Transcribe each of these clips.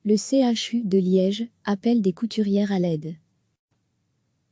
Le CHU de Liège appelle des couturières à l'aide.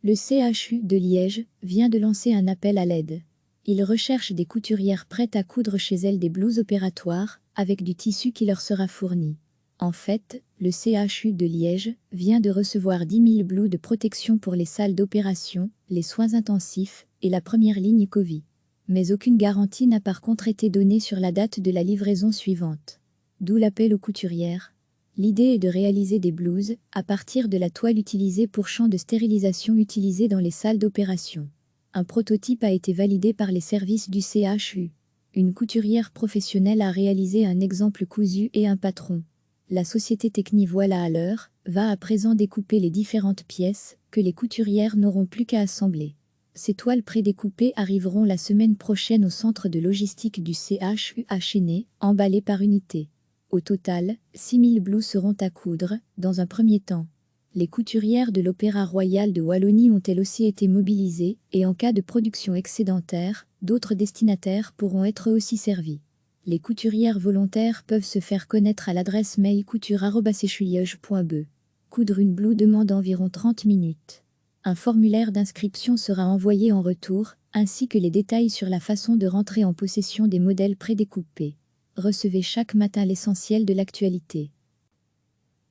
Le CHU de Liège vient de lancer un appel à l'aide. Il recherche des couturières prêtes à coudre chez elles des blouses opératoires, avec du tissu qui leur sera fourni. En fait, le CHU de Liège vient de recevoir 10 000 blouses de protection pour les salles d'opération, les soins intensifs et la première ligne Covid. Mais aucune garantie n'a par contre été donnée sur la date de la livraison suivante. D'où l'appel aux couturières. L'idée est de réaliser des blouses à partir de la toile utilisée pour champs de stérilisation utilisés dans les salles d'opération. Un prototype a été validé par les services du CHU. Une couturière professionnelle a réalisé un exemple cousu et un patron. La société Techni Voilà à l'heure va à présent découper les différentes pièces que les couturières n'auront plus qu'à assembler. Ces toiles prédécoupées arriveront la semaine prochaine au centre de logistique du CHU à Chénet, emballées par unité. Au total, 6 000 blouses seront à coudre, dans un premier temps. Les couturières de l'Opéra Royal de Wallonie ont elles aussi été mobilisées, et en cas de production excédentaire, d'autres destinataires pourront être aussi servis. Les couturières volontaires peuvent se faire connaître à l'adresse mail couture@liege.be. Coudre une blouse demande environ 30 minutes. Un formulaire d'inscription sera envoyé en retour, ainsi que les détails sur la façon de rentrer en possession des modèles prédécoupés. Recevez chaque matin l'essentiel de l'actualité.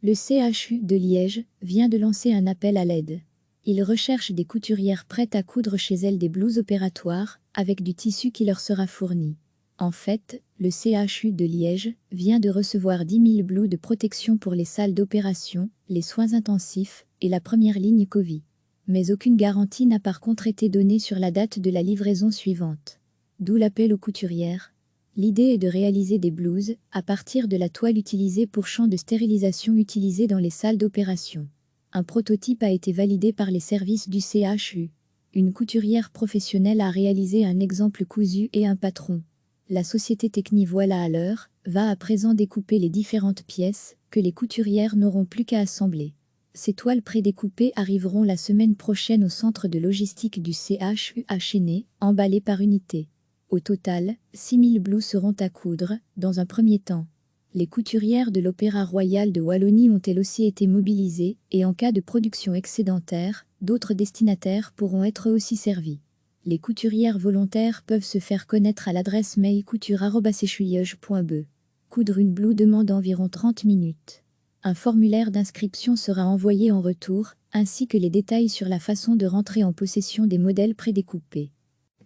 Le CHU de Liège vient de lancer un appel à l'aide. Il recherche des couturières prêtes à coudre chez elles des blouses opératoires, avec du tissu qui leur sera fourni. En fait, le CHU de Liège vient de recevoir 10 000 blouses de protection pour les salles d'opération, les soins intensifs et la première ligne Covid. Mais aucune garantie n'a par contre été donnée sur la date de la livraison suivante. D'où l'appel aux couturières. L'idée est de réaliser des blouses à partir de la toile utilisée pour champs de stérilisation utilisés dans les salles d'opération. Un prototype a été validé par les services du CHU. Une couturière professionnelle a réalisé un exemple cousu et un patron. La société Techni Voilà à l'heure va à présent découper les différentes pièces que les couturières n'auront plus qu'à assembler. Ces toiles prédécoupées arriveront la semaine prochaine au centre de logistique du CHU à Chénet, emballées par unité. Au total, 6 000 blouses seront à coudre, dans un premier temps. Les couturières de l'Opéra Royal de Wallonie ont elles aussi été mobilisées, et en cas de production excédentaire, d'autres destinataires pourront être aussi servis. Les couturières volontaires peuvent se faire connaître à l'adresse mail couture@liege.be. Coudre une blouse demande environ 30 minutes. Un formulaire d'inscription sera envoyé en retour, ainsi que les détails sur la façon de rentrer en possession des modèles prédécoupés.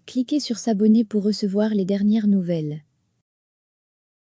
Cliquez sur s'abonner pour recevoir les dernières nouvelles.